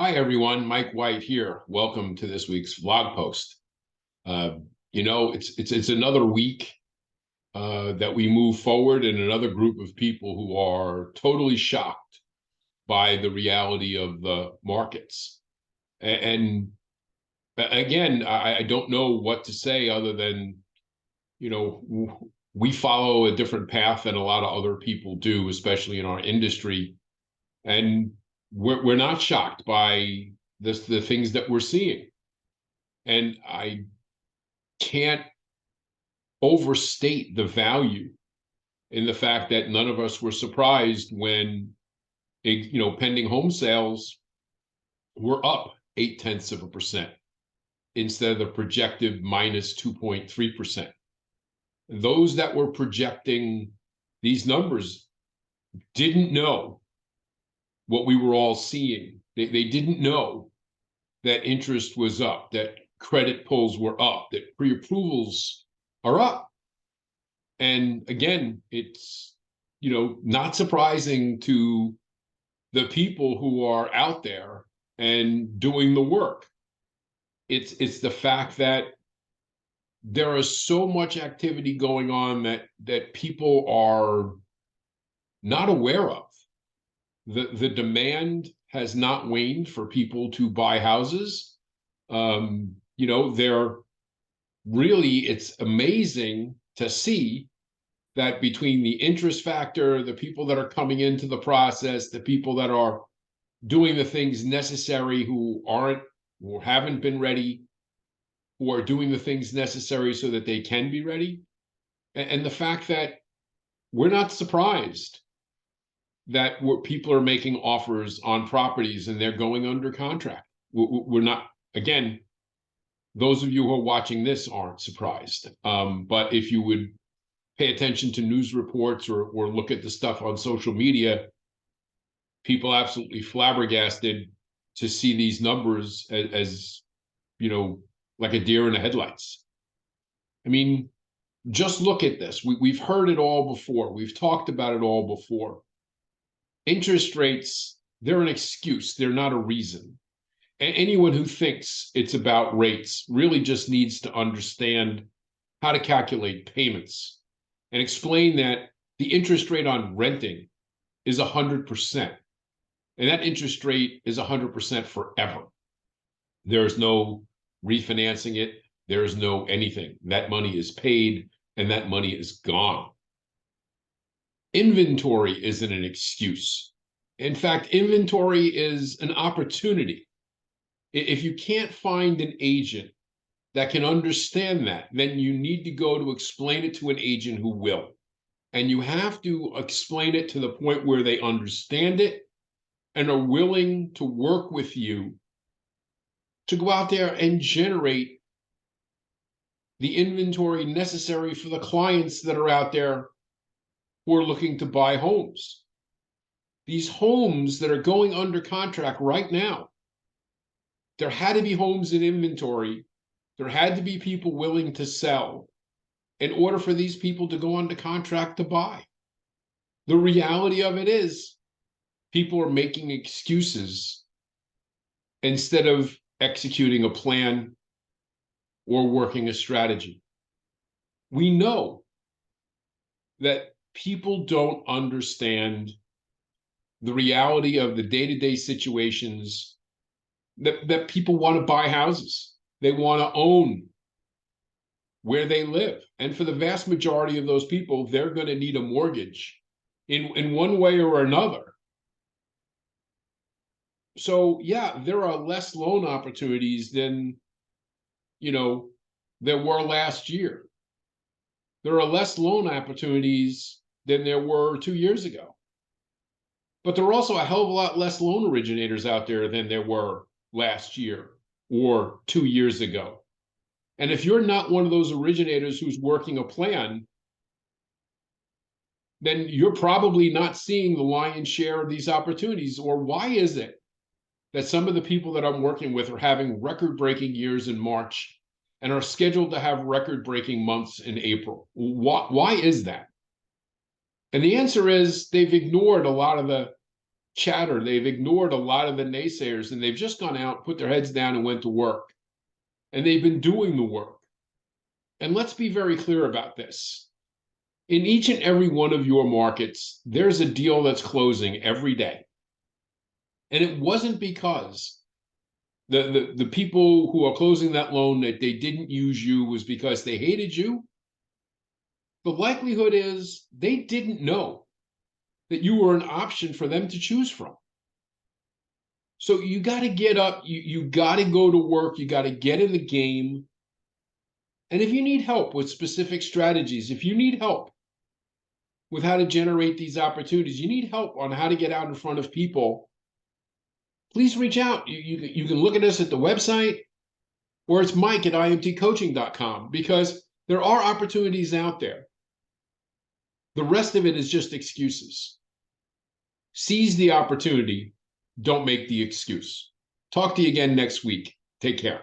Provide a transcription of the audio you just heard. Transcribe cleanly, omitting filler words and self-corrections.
Hi, everyone. Mike White here. Welcome to this week's vlog post. It's another week that we move forward, and another group of people who are totally shocked by the reality of the markets. And again, I don't know what to say other than, we follow a different path than a lot of other people do, especially in our industry. And we're not shocked by the things that we're seeing. And I can't overstate the value in the fact that none of us were surprised when, pending home sales were up 0.8% instead of the projected minus 2.3%. Those that were projecting these numbers didn't know what we were all seeing. They didn't know that interest was up, that credit pulls were up, that pre-approvals are up. And again, it's, not surprising to the people who are out there and doing the work. It's the fact that there is so much activity going on that people are not aware of. The demand has not waned for people to buy houses. It's amazing to see that between the interest factor, the people that are coming into the process, the people that are doing the things necessary who haven't been ready, who are doing the things necessary so that they can be ready, and the fact that we're not surprised that people are making offers on properties and they're going under contract. We're not, again, those of you who are watching this aren't surprised. But if you would pay attention to news reports or look at the stuff on social media, people absolutely flabbergasted to see these numbers as like a deer in the headlights. I mean, just look at this. We've heard it all before. We've talked about it all before. Interest rates, they're an excuse. They're not a reason. And anyone who thinks it's about rates really just needs to understand how to calculate payments and explain that the interest rate on renting is 100%. And that interest rate is 100% forever. There's no refinancing it. There's no anything. That money is paid and that money is gone. Inventory isn't an excuse. In fact, inventory is an opportunity. If you can't find an agent that can understand that, then you need to go to explain it to an agent who will. And you have to explain it to the point where they understand it and are willing to work with you to go out there and generate the inventory necessary for the clients that are out there who are looking to buy homes. These homes that are going under contract right now, there had to be homes in inventory. There had to be people willing to sell in order for these people to go under contract to buy. The reality of it is people are making excuses instead of executing a plan or working a strategy. We know that people don't understand the reality of the day-to-day situations that people want to buy houses. They want to own where they live. And for the vast majority of those people, they're going to need a mortgage in one way or another. So yeah, there are less loan opportunities than, there were last year. There are less loan opportunities than there were 2 years ago. But there are also a hell of a lot less loan originators out there than there were last year or 2 years ago. And if you're not one of those originators who's working a plan, then you're probably not seeing the lion's share of these opportunities. Or why is it that some of the people that I'm working with are having record-breaking years in March and are scheduled to have record-breaking months in April? Why is that? And the answer is they've ignored a lot of the chatter. They've ignored a lot of the naysayers, and they've just gone out, put their heads down, and went to work. And they've been doing the work. And let's be very clear about this. In each and every one of your markets, there's a deal that's closing every day. And it wasn't because the people who are closing that loan that they didn't use you was because they hated you. The likelihood is they didn't know that you were an option for them to choose from. So you got to get up, you got to go to work, you got to get in the game. And if you need help with specific strategies, if you need help with how to generate these opportunities, you need help on how to get out in front of people, please reach out. You can look at us at the website, or it's Mike at imtcoaching.com, because there are opportunities out there. The rest of it is just excuses. Seize the opportunity. Don't make the excuse. Talk to you again next week. Take care.